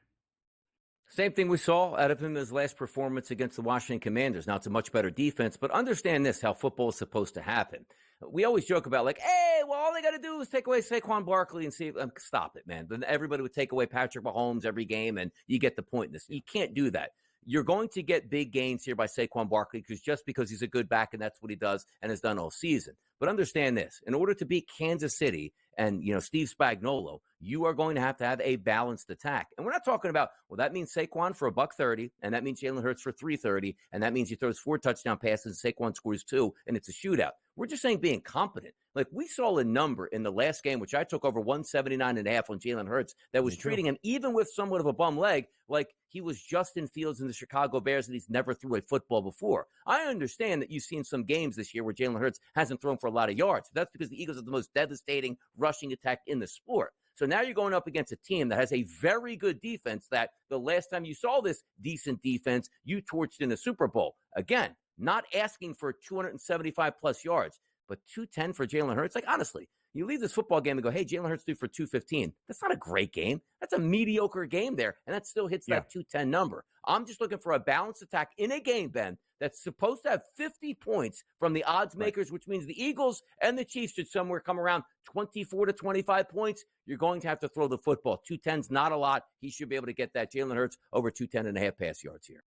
Same thing we saw out of him in his last performance against the Washington Commanders. Now, it's a much better defense, but understand this, how football is supposed to happen. We always joke about, like, hey, well, all they got to do is take away Saquon Barkley and see. Stop it, man. Then everybody would take away Patrick Mahomes every game, and you get the point in this. You can't do that. you're going to get big gains here by Saquon Barkley because he's a good back and that's what he does and has done all season. But understand this, in order to beat Kansas City and, Steve Spagnuolo, you are going to have a balanced attack. And we're not talking about, well, that means Saquon for $130, and that means Jalen Hurts for $330, and that means he throws 4 touchdown passes and Saquon scores 2, and it's a shootout. We're just saying being competent. Like, we saw a number in the last game, which I took over 179.5 on Jalen Hurts, that was treating him, even with somewhat of a bum leg, like he was Justin Fields in the Chicago Bears and he's never threw a football before. I understand that you've seen some games this year where Jalen Hurts hasn't thrown for a lot of yards. That's because the Eagles are the most devastating rushing attack in the sport. So now you're going up against a team that has a very good defense that the last time you saw this decent defense, you torched in the Super Bowl. Again, not asking for 275-plus yards, but 210 for Jalen Hurts. Like, honestly, you leave this football game and go, hey, Jalen Hurts threw for 215. That's not a great game. That's a mediocre game there, and that still hits that 210 number. I'm just looking for a balanced attack in a game, Ben, that's supposed to have 50 points from the odds makers, which means the Eagles and the Chiefs should somewhere come around 24 to 25 points. You're going to have to throw the football. 210's not a lot. He should be able to get that. Jalen Hurts over 210.5 pass yards here.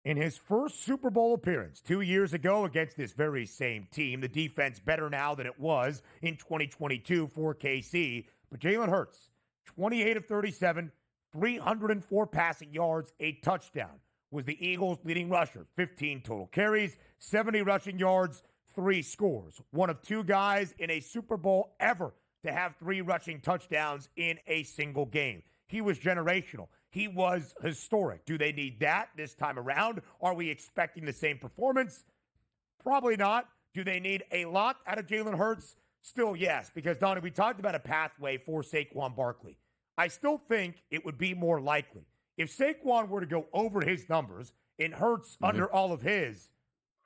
In his first Super Bowl appearance 2 years ago against this very same team, the defense better now than it was in 2022 for KC. But Jalen Hurts, 28 of 37, 304 passing yards, a touchdown. Was the Eagles' leading rusher, 15 total carries, 70 rushing yards, 3 scores. One of 2 guys in a Super Bowl ever to have 3 rushing touchdowns in a single game. He was generational. He was historic. Do they need that this time around? Are we expecting the same performance? Probably not. Do they need a lot out of Jalen Hurts? Still, yes, because, Donnie, we talked about a pathway for Saquon Barkley. I still think it would be more likely. If Saquon were to go over his numbers and Hurts under all of his,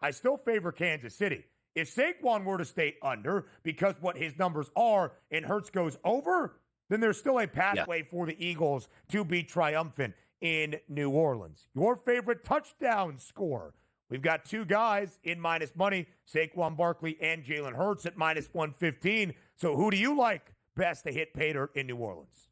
I still favor Kansas City. If Saquon were to stay under because what his numbers are and Hurts goes over, then there's still a pathway for the Eagles to be triumphant in New Orleans. Your favorite touchdown scorer. We've got 2 guys in minus money, Saquon Barkley and Jalen Hurts at minus 115. So who do you like best to hit pay dirt in New Orleans?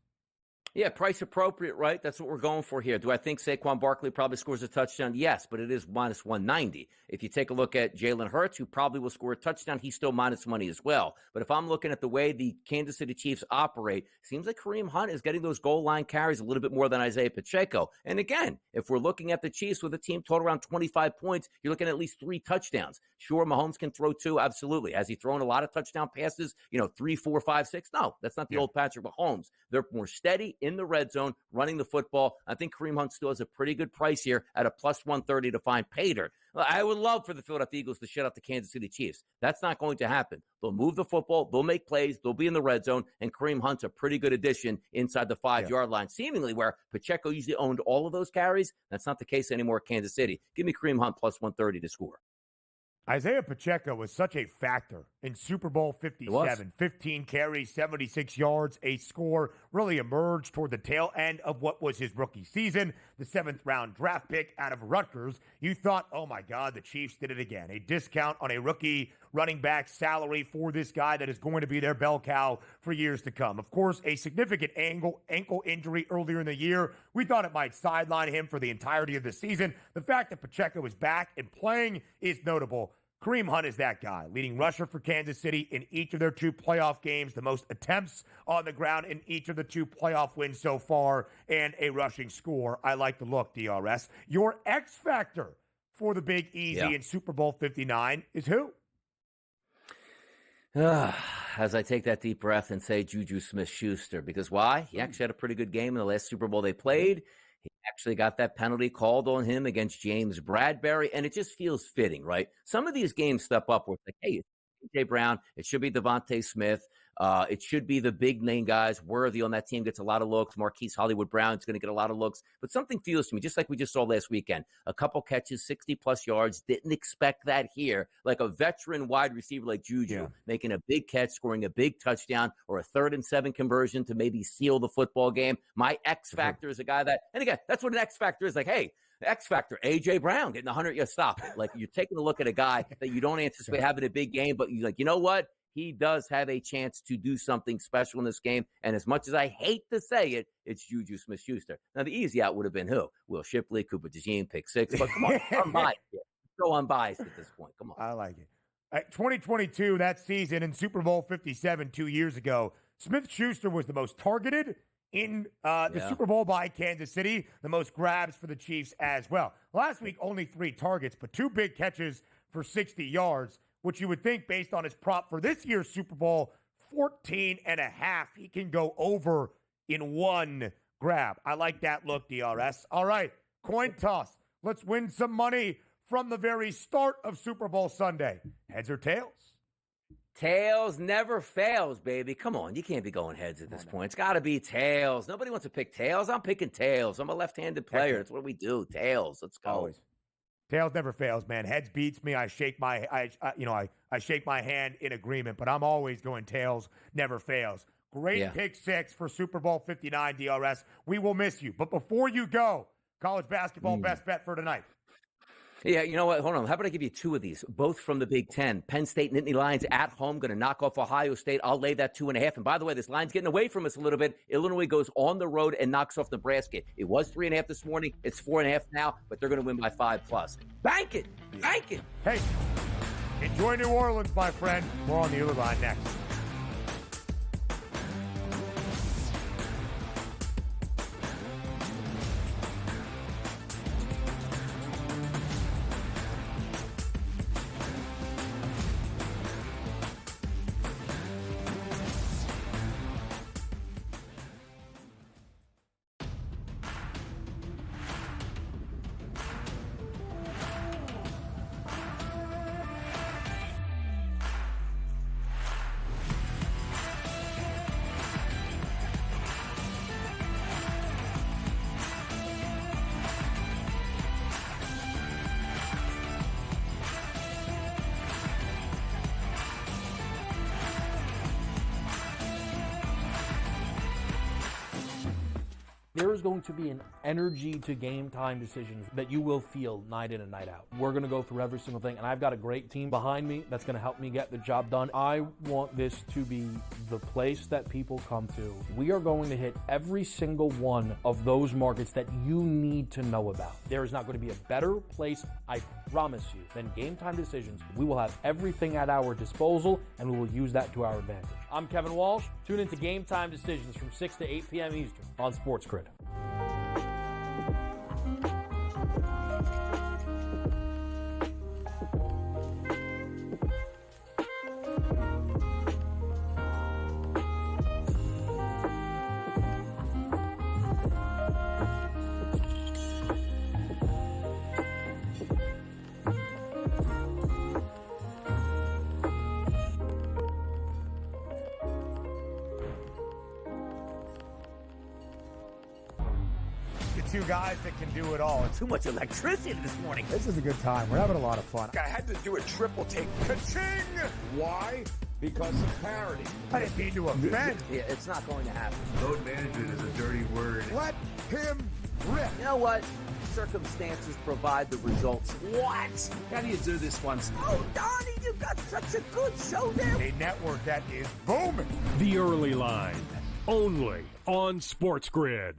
Yeah, price appropriate, right? That's what we're going for here. Do I think Saquon Barkley probably scores a touchdown? Yes, but it is minus 190. If you take a look at Jalen Hurts, who probably will score a touchdown, he's still minus money as well. But if I'm looking at the way the Kansas City Chiefs operate, seems like Kareem Hunt is getting those goal line carries a little bit more than Isaiah Pacheco. And again, if we're looking at the Chiefs with a team total around 25 points, you're looking at least 3 touchdowns. Sure, Mahomes can throw 2, absolutely. Has he thrown a lot of touchdown passes? 3, 4, 5, 6? No, that's not the old Patrick Mahomes. They're more steady in the red zone, running the football. I think Kareem Hunt still has a pretty good price here at a plus 130 to find pay dirt. I would love for the Philadelphia Eagles to shut out the Kansas City Chiefs. That's not going to happen. They'll move the football. They'll make plays. They'll be in the red zone. And Kareem Hunt's a pretty good addition inside the 5-yard line, seemingly where Pacheco usually owned all of those carries. That's not the case anymore at Kansas City. Give me Kareem Hunt plus 130 to score. Isaiah Pacheco was such a factor in Super Bowl 57. 15 carries, 76 yards, a score. Really emerged toward the tail end of what was his rookie season. The 7th-round draft pick out of Rutgers. You thought, oh, my God, the Chiefs did it again. A discount on a rookie running back salary for this guy that is going to be their bell cow for years to come. Of course, a significant ankle injury earlier in the year. We thought it might sideline him for the entirety of the season. The fact that Pacheco is back and playing is notable. Kareem Hunt is that guy, leading rusher for Kansas City in each of their 2 playoff games, the most attempts on the ground in each of the 2 playoff wins so far, and a rushing score. I like the look, DRS. Your X factor for the Big Easy in Super Bowl 59 is who? As I take that deep breath and say Juju Smith-Schuster, because why? He actually had a pretty good game in the last Super Bowl they played. He actually got that penalty called on him against James Bradbury, and it just feels fitting, right? Some of these games step up where it's like, hey, it's A.J. Brown, it should be Devontae Smith, it should be the big name guys. Worthy on that team gets a lot of looks. Marquise Hollywood Brown's going to get a lot of looks. But something feels to me, just like we just saw last weekend, a couple catches, 60-plus yards, didn't expect that here. Like a veteran wide receiver like Juju making a big catch, scoring a big touchdown, or a 3rd and 7 conversion to maybe seal the football game. My X factor is a guy that, and again, that's what an X factor is. Like, hey, X factor, A.J. Brown getting 100 yards. Stop it. Like, you're taking a look at a guy that you don't anticipate having a big game, but you're like, you know what? he does have a chance to do something special in this game. And as much as I hate to say it, it's Juju Smith-Schuster. Now, the easy out would have been who? Will Shipley, Cooper DeJean, pick six. But come on, I'm biased here. So unbiased at this point. Come on. I like it. 2022, that season in Super Bowl 57 2 years ago, Smith-Schuster was the most targeted in the Super Bowl by Kansas City, the most grabs for the Chiefs as well. Last week, only 3 targets, but 2 big catches for 60 yards, which you would think based on his prop for this year's Super Bowl, 14.5, he can go over in 1 grab. I like that look, DRS. All right, coin toss. Let's win some money from the very start of Super Bowl Sunday. Heads or tails? Tails never fails, baby. Come on, you can't be going heads at this point. It's got to be tails. Nobody wants to pick tails. I'm picking tails. I'm a left-handed player. That's what we do. Tails. Let's go. Always. Tails never fails, man. Heads beats me. I shake my hand in agreement, but I'm always going tails never fails. Great pick six for Super Bowl 59, DRS. We will miss you. But before you go, college basketball best bet for tonight. Yeah, you know what? Hold on. How about I give you 2 of these, both from the Big Ten? Penn State Nittany Lions at home, going to knock off Ohio State. I'll lay that 2.5. And by the way, this line's getting away from us a little bit. Illinois goes on the road and knocks off Nebraska. It was 3.5 this morning. It's 4.5 now, but they're going to win by 5+. Bank it. Bank it. Hey, enjoy New Orleans, my friend. More on the other line next. There is going to be an energy to game time decisions that you will feel night in and night out. We're going to go through every single thing, and I've got a great team behind me that's going to help me get the job done. I want this to be the place that people come to. We are going to hit every single one of those markets that you need to know about. There is not going to be a better place, I promise you, than Game Time Decisions. We will have everything at our disposal, and we will use that to our advantage. I'm Kevin Walsh. Tune into Game Time Decisions from 6 to 8 p.m. Eastern on SportsGrid. Two guys that can do it all. Too much electricity this morning. This is a good time. We're having a lot of fun. I had to do a triple take. Ka-ching! Why? Because of parity. I didn't mean to offend. Yeah, it's not going to happen. Load management is a dirty word. Let him rip. You know what? Circumstances provide the results. What? How do you do this once? Oh, Donnie, you got such a good show there. A network that is booming. The Early Line, only on SportsGrid.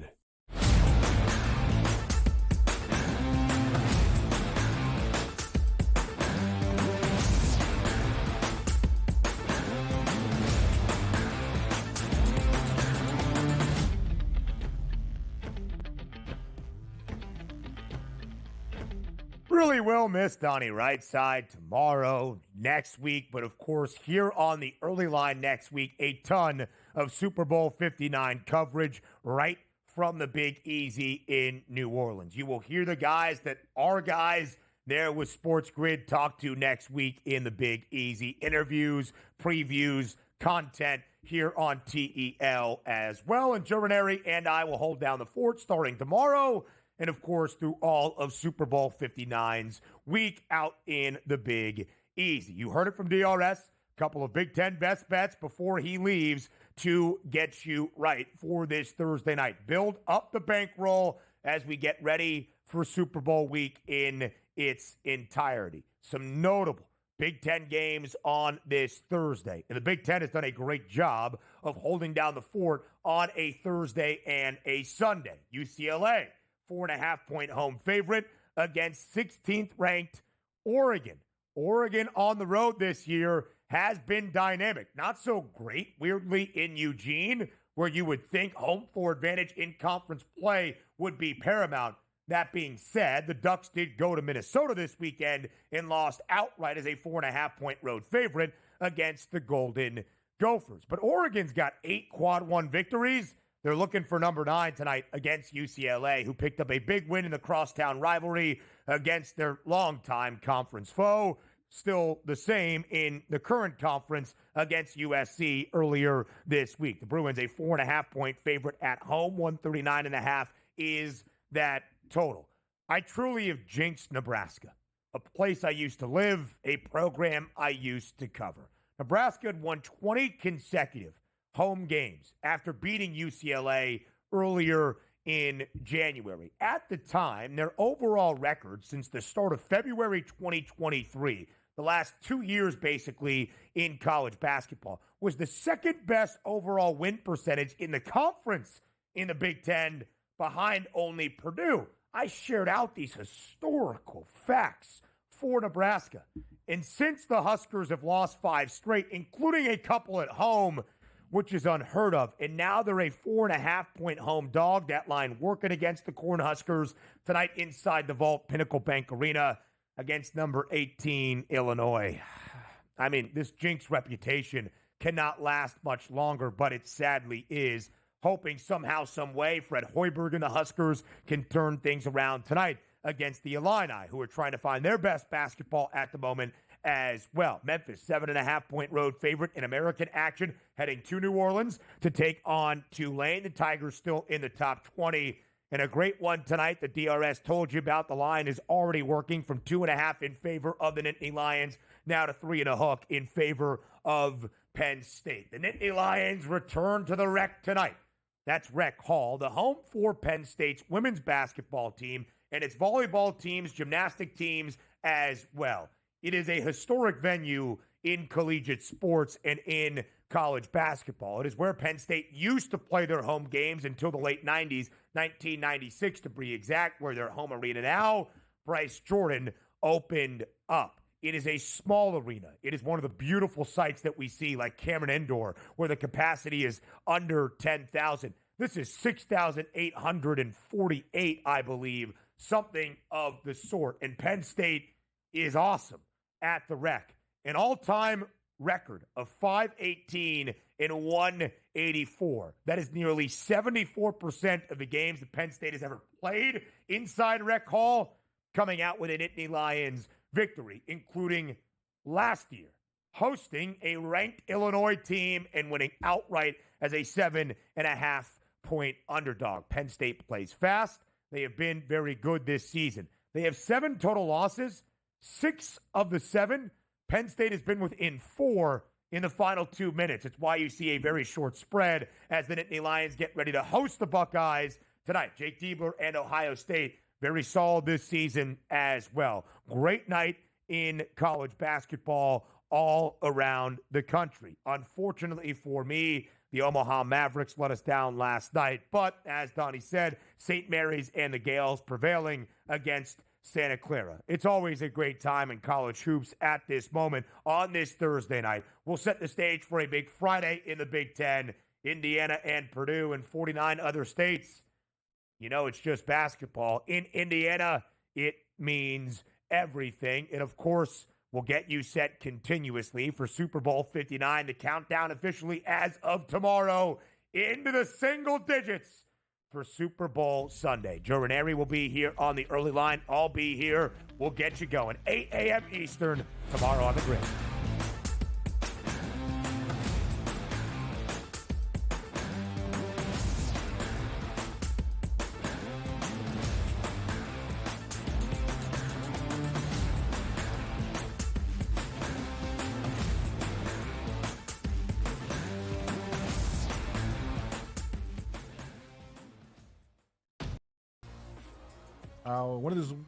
Really will miss Donnie Rightside tomorrow, next week, but of course here on the Early Line next week, a ton of Super Bowl 59 coverage right from the Big Easy in New Orleans. You will hear the guys that are guys there with SportsGrid talk to next week in the Big Easy. Interviews, previews, content here on TEL as well. And Germanary and I will hold down the fort starting tomorrow. And, of course, through all of Super Bowl 59's week out in the Big Easy. You heard it from DRS. A couple of Big Ten best bets before he leaves to get you right for this Thursday night. Build up the bankroll as we get ready for Super Bowl week in its entirety. Some notable Big Ten games on this Thursday. And the Big Ten has done a great job of holding down the fort on a Thursday and a Sunday. UCLA, 4.5-point home favorite against 16th ranked Oregon. Oregon on the road this year has been dynamic. Not so great, weirdly, in Eugene, where you would think home floor advantage in conference play would be paramount. That being said, the Ducks did go to Minnesota this weekend and lost outright as a 4.5-point road favorite against the Golden Gophers. But Oregon's got 8 quad one victories. They're looking for number 9 tonight against UCLA, who picked up a big win in the crosstown rivalry against their longtime conference foe. Still the same in the current conference against USC earlier this week. The Bruins, a 4.5-point favorite at home. 139.5 is that total. I truly have jinxed Nebraska, a place I used to live, a program I used to cover. Nebraska had won 20 consecutive home games after beating UCLA earlier in January. At the time, their overall record since the start of February 2023, the last 2 years basically in college basketball, was the second best overall win percentage in the conference in the Big Ten, behind only Purdue. I shared out these historical facts for Nebraska. And since the Huskers have lost 5 straight, including a couple at home, which is unheard of, and now they're a 4.5-point home dog. That line working against the Cornhuskers tonight inside the Vault Pinnacle Bank Arena against number 18, Illinois. I mean, this jinx reputation cannot last much longer, but it sadly is. Hoping somehow, some way, Fred Hoiberg and the Huskers can turn things around tonight against the Illini, who are trying to find their best basketball at the moment as well. Memphis, 7.5-point road favorite in American action, heading to New Orleans to take on Tulane. The Tigers still in the top 20. And a great one tonight, the DRS told you about. The line is already working from 2.5 in favor of the Nittany Lions, now to 3.5 in favor of Penn State. The Nittany Lions return to the Rec tonight. That's Rec Hall, the home for Penn State's women's basketball team and its volleyball teams, gymnastic teams as well. It is a historic venue in collegiate sports and in college basketball. It is where Penn State used to play their home games until the late 90s, 1996 to be exact, where their home arena now, Bryce Jordan, opened up. It is a small arena. It is one of the beautiful sights that we see, like Cameron Indoor, where the capacity is under 10,000. This is 6,848, I believe, something of the sort. And Penn State is awesome at the Rec. An all-time record of 518 and 184. That is nearly 74% of the games that Penn State has ever played inside Rec Hall, coming out with a Nittany Lions victory, including last year, hosting a ranked Illinois team and winning outright as a 7.5-point underdog. Penn State plays fast. They have been very good this season. They have 7 total losses. 6 of the 7, Penn State has been within 4 in the final 2 minutes. It's why you see a very short spread as the Nittany Lions get ready to host the Buckeyes tonight. Jake Diebler and Ohio State, very solid this season as well. Great night in college basketball all around the country. Unfortunately for me, the Omaha Mavericks let us down last night. But as Donnie said, St. Mary's and the Gales prevailing against Santa Clara. It's always a great time in college hoops at this moment on this Thursday night. We'll set the stage for a big Friday in the Big Ten. Indiana and Purdue and 49 other states. You know, it's just basketball. In Indiana, it means everything. And, of course, we'll get you set continuously for Super Bowl 59. The countdown officially as of tomorrow into the single digits for Super Bowl Sunday. Joe Ranieri will be here on the early line. I'll be here. We'll get you going. 8 a.m. Eastern tomorrow on the grid.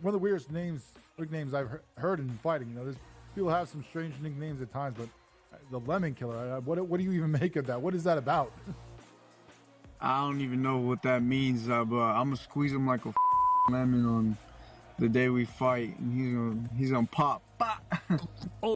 One of the weirdest names, big names I've heard in fighting. You know, there's people have some strange nicknames at times, but the Lemon Killer, what do you even make of that? What is that about? I don't even know what that means, but I'm gonna squeeze him like a lemon on the day we fight, and he's gonna pop.